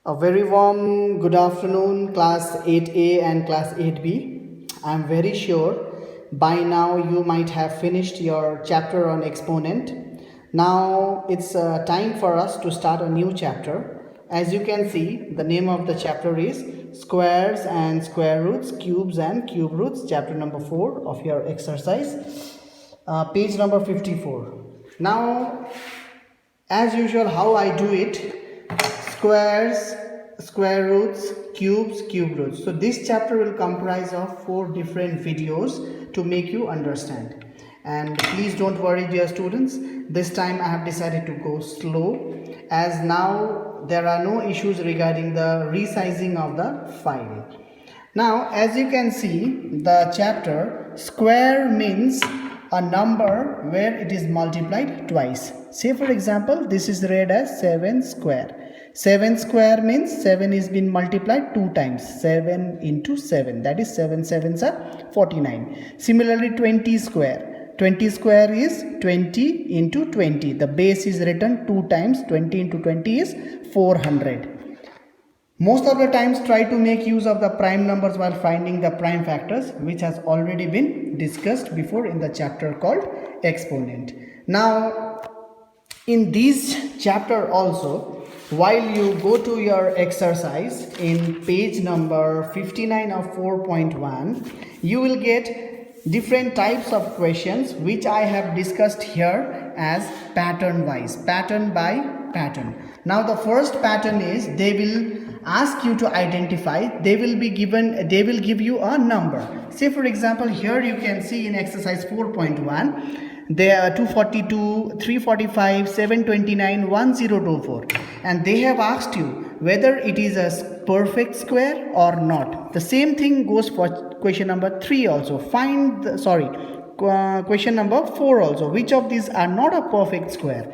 A very warm good afternoon, class 8A and class 8B. I'm very sure by now you might have finished your chapter on exponent. Now it's time for us to start a new chapter. As you can see, the name of the chapter is Squares and Square Roots, Cubes and Cube Roots, chapter number 4 of your exercise, page number 54. Now, as usual, how I do it: squares, square roots, cubes, cube roots. So this chapter will comprise of 4 different videos to make you understand. And please don't worry, dear students, this time I have decided to go slow, as now there are no issues regarding the resizing of the file. Now, as you can see, the chapter square means a number where it is multiplied twice. Say for example, this is read as 7 square. 7 square means 7 is been multiplied 2 times. 7 into 7, that is 7 sevens are 49. Similarly, 20 square. 20 square is 20 into 20. The base is written 2 times. 20 into 20 is 400. Most of the times try to make use of the prime numbers while finding the prime factors, which has already been discussed before in the chapter called exponent. Now, in this chapter also, while you go to your exercise in page number 59 of 4.1, you will get different types of questions which I have discussed here as pattern wise, pattern by pattern. Now the first pattern is they will ask you to identify, they will give you a number. Say for example, here you can see in exercise 4.1 there are 242, 345, 729, 1024, and they have asked you whether it is a perfect square or not. The same thing goes for question number 3 also. Question number 4 also, which of these are not a perfect square.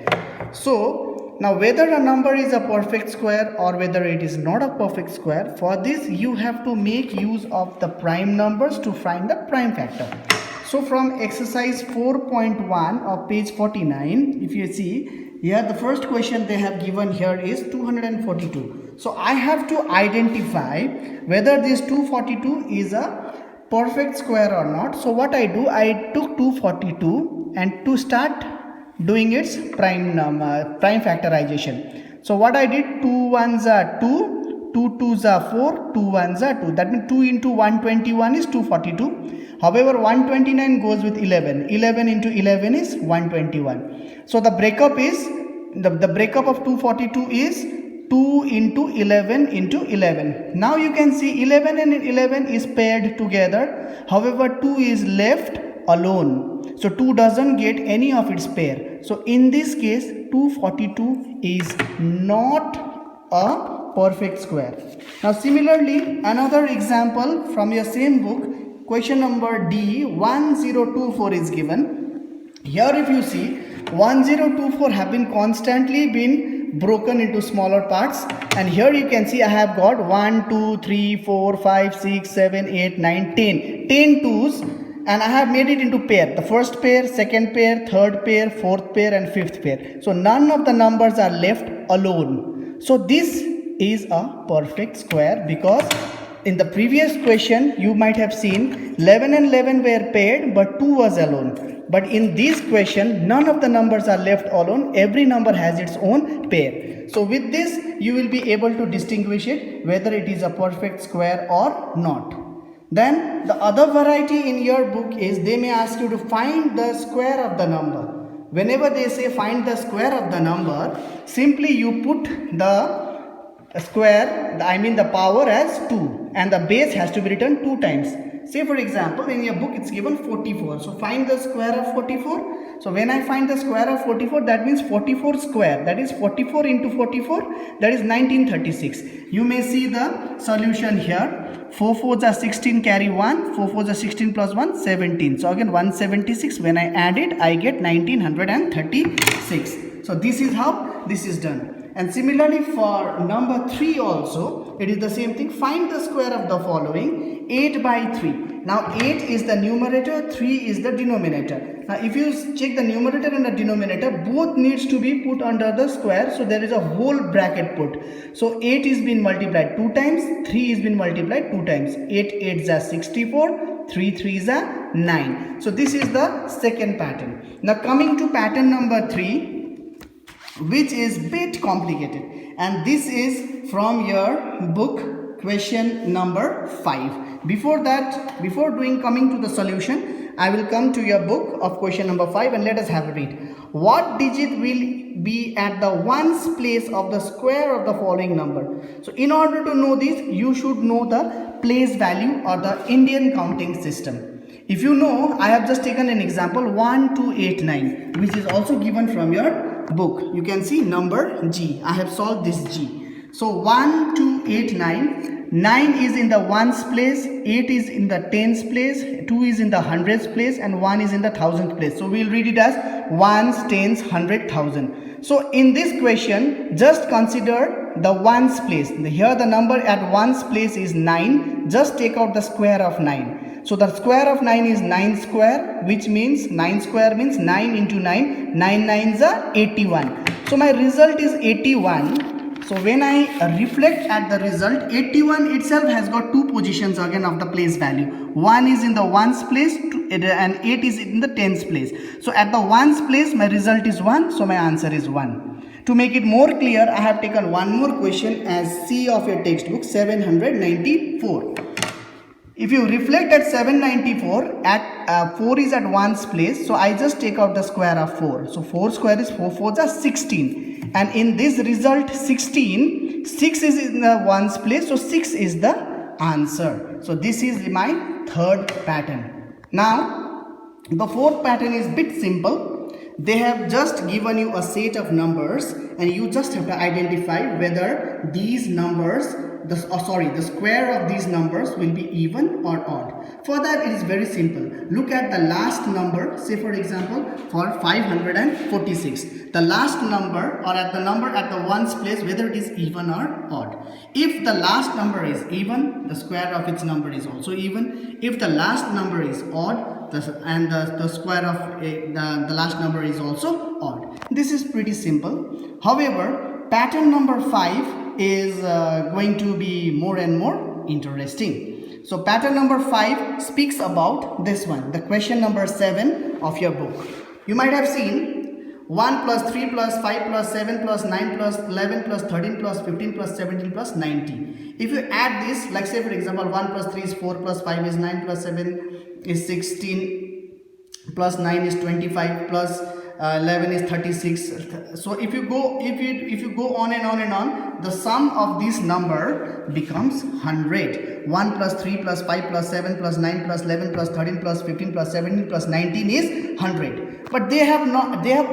So now whether a number is a perfect square or whether it is not a perfect square, for this you have to make use of the prime numbers to find the prime factor. So from exercise 4.1 of page 49, if you see here, the first question they have given here is 242. So I have to identify whether this 242 is a perfect square or not. So what I do, I took 242 and to start doing its prime factorization. So what I did, 2 1s are 2, 2 2s are 4, 2 1s are 2. That means 2 into 121 is 242. However, 129 goes with 11. 11 into 11 is 121. So the breakup is, the breakup of 242 is 2 into 11 into 11. Now you can see 11 and 11 is paired together. However, 2 is left alone. So 2 doesn't get any of its pair. So in this case, 242 is not a perfect square. Now similarly, another example from your same book, question number D 1024 is given. Here if you see, 1024 have been constantly been broken into smaller parts, and here you can see I have got 1 2 3 4 5 6 7 8 9 10 twos, and I have made it into pair. The first pair, second pair, third pair, fourth pair and fifth pair. So none of the numbers are left alone. So this is a perfect square, because in the previous question you might have seen 11 and 11 were paired but 2 was alone. But in this question none of the numbers are left alone. Every number has its own pair. So with this you will be able to distinguish it whether it is a perfect square or not. Then the other variety in your book is they may ask you to find the square of the number. Whenever they say find the square of the number, simply you put the square, I mean the power, as 2, and the base has to be written 2 times. Say for example, in your book it's given 44. So find the square of 44. So when I find the square of 44, that means 44 square, that is 44 into 44, that is 1936. You may see the solution here. 4 4s are 16, carry 1, 4 4s are 16 plus 1, 17. So again 176, when I add it I get 1936. So this is how this is done. And similarly for number 3 also, it is the same thing. Find the square of the following: 8 by 3. Now 8 is the numerator, 3 is the denominator. Now if you check the numerator and the denominator, both needs to be put under the square. So there is a whole bracket put. So 8 is been multiplied 2 times, 3 is been multiplied 2 times. 8 8s are 64, 3 3s are 9. So this is the second pattern. Now coming to pattern number 3, which is bit complicated, and this is from your book, question number 5. Before that, before coming to the solution, I will come to your book of question number 5 and let us have a read. What digit will be at the ones place of the square of the following number? So in order to know this, you should know the place value or the Indian counting system. If you know, I have just taken an example 1, 2, 8, 9, which is also given from your book. You can see number G. I have solved this G. So 1, 2, 8, 9. 9 is in the ones place, 8 is in the tens place, 2 is in the hundreds place, and 1 is in the thousandth place. So we'll read it as ones, tens, hundred, thousand. So in this question, just consider the ones place. Here the number at ones place is 9. Just take out the square of 9. So the square of 9 is 9 square, which means 9 square means 9 into 9. 9 9s are 81. So my result is 81. So when I reflect at the result, 81 itself has got two positions again of the place value. 1 is in the ones place and 8 is in the tens place. So at the ones place, my result is 1. So my answer is 1. To make it more clear, I have taken one more question as C of your textbook, 794. If you reflect at 794, at 4 is at ones place, so I just take out the square of 4. So 4 square is 4 4s are 16. And in this result 16, 6 is in the ones place, so 6 is the answer. So this is my third pattern. Now the fourth pattern is bit simple. They have just given you a set of numbers and you just have to identify whether these numbers, the square of these numbers will be even or odd. For that, it is very simple. Look at the last number, say for example for 546. The last number or at the number at the ones place, whether it is even or odd. If the last number is even, the square of its number is also even. If the last number is odd, the square of the last number is also odd. This is pretty simple. However, pattern number 5 is going to be more and more interesting. So pattern number 5 speaks about this one, the question number 7 of your book. You might have seen 1 plus 3 plus 5 plus 7 plus 9 plus 11 plus 13 plus 15 plus 17 plus 19. If you add this, like say for example 1 plus 3 is 4 plus 5 is 9 plus 7 is 16 plus 9 is 25 plus 11 is 36. So if you go on and on and on, the sum of this number becomes 100. 1 plus 3 plus 5 plus 7 plus 9 plus 11 plus 13 plus 15 plus 17 plus 19 is 100. But they have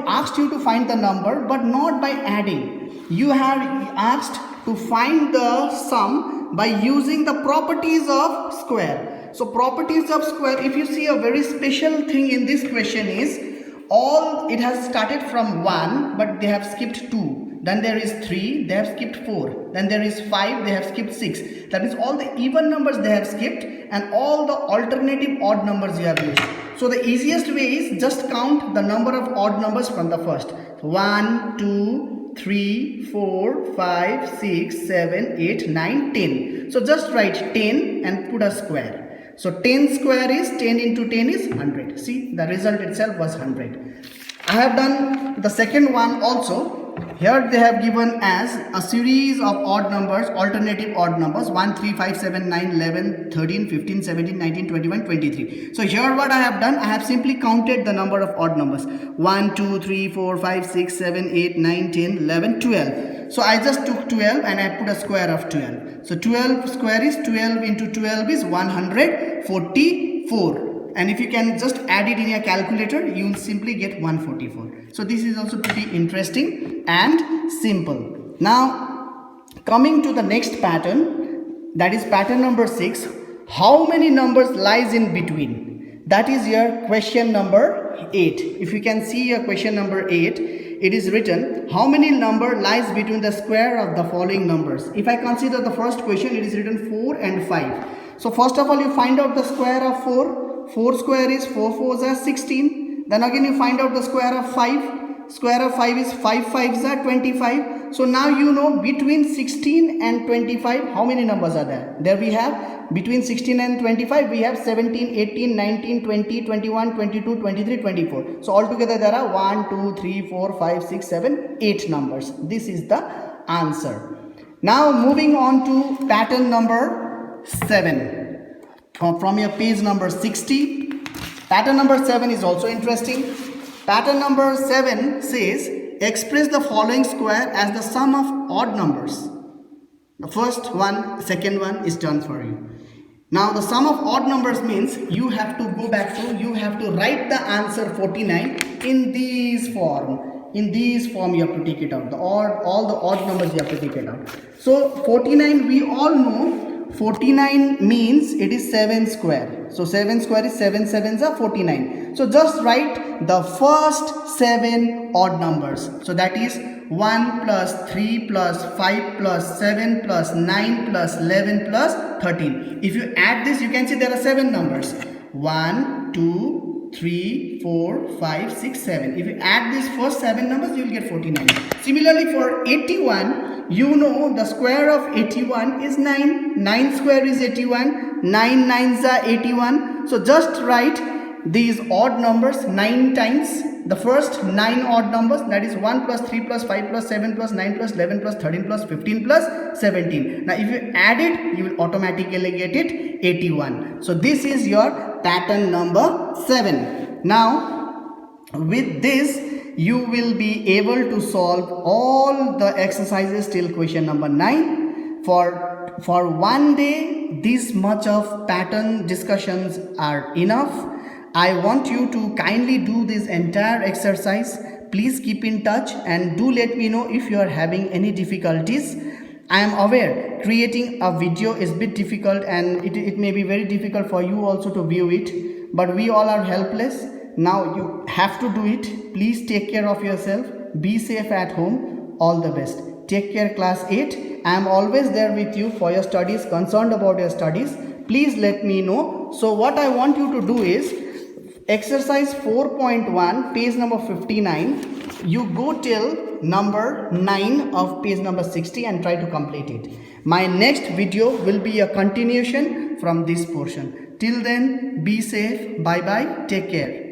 asked you to find the number, but not by adding. You have asked to find the sum by using the properties of square. So properties of square, if you see a very special thing in this question is, it has started from 1, but they have skipped 2. Then there is 3, they have skipped 4. Then there is 5, they have skipped 6. That is all the even numbers they have skipped and all the alternative odd numbers you have used. So the easiest way is just count the number of odd numbers from the first. 1, 2, 3, 4, 5, 6, 7, 8, 9, 10. So just write 10 and put a square. So 10 square is 10 into 10 is 100. See, the result itself was 100. I have done the second one also. Here they have given as a series of odd numbers, alternative odd numbers 1, 3, 5, 7, 9, 11, 13, 15, 17, 19, 21, 23. So here what I have done, I have simply counted the number of odd numbers 1, 2, 3, 4, 5, 6, 7, 8, 9, 10, 11, 12. So I just took 12 and I put a square of 12. So 12 square is 12 into 12 is 144. And if you can just add it in your calculator, you will simply get 144. So this is also pretty interesting and simple. Now coming to the next pattern, that is pattern number 6. How many numbers lies in between? That is your question number 8. If you can see your question number 8, it is written, how many number lies between the square of the following numbers? If I consider the first question, it is written 4 and 5. So first of all, you find out the square of 4. 4 square is 4 4s are 16. Then again you find out the square of 5. Square of 5 is 5 5s are 25. So now you know between 16 and 25 how many numbers are there. There we have between 16 and 25 we have 17, 18, 19, 20, 21, 22, 23, 24. So altogether there are 1, 2, 3, 4, 5, 6, 7, 8 numbers. This is the answer. Now moving on to pattern number 7. From your page number 60. Pattern number 7 is also interesting. Pattern number 7 says, express the following square as the sum of odd numbers. The first one, second one is done for you. Now the sum of odd numbers means you have to go back to, you have to write the answer 49 in this form. In this form you have to take it out. All the odd numbers you have to take it out. So 49 we all know. 49 means it is 7 square. So 7 square is 7 7s are 49. So just write the first 7 odd numbers. So that is 1 plus 3 plus 5 plus 7 plus 9 plus 11 plus 13. If you add this, you can see there are 7 numbers. 1, 2, 3, 4, 5, 6, 7. If you add these first 7 numbers, you will get 49. Similarly for 81, you know the square of 81 is 9. 9 square is 81. 9 9s are 81. So just write these odd numbers 9 times. The first 9 odd numbers, that is 1 plus 3 plus 5 plus 7 plus 9 plus 11 plus 13 plus 15 plus 17. Now if you add it, you will automatically get it 81. So this is your pattern number 7. Now with this, you will be able to solve all the exercises till question number 9. For one day, this much of pattern discussions are enough. I want you to kindly do this entire exercise. Please keep in touch and do let me know if you are having any difficulties. I am aware creating a video is a bit difficult and it may be very difficult for you also to view it. But we all are helpless. Now you have to do it. Please take care of yourself. Be safe at home. All the best. Take care, class 8. I am always there with you for your studies, concerned about your studies. Please let me know. So what I want you to do is exercise 4.1, page number 59. You go till number 9 of page number 60 and try to complete it. My next video will be a continuation from this portion. Till then, be safe. Bye bye. Take care.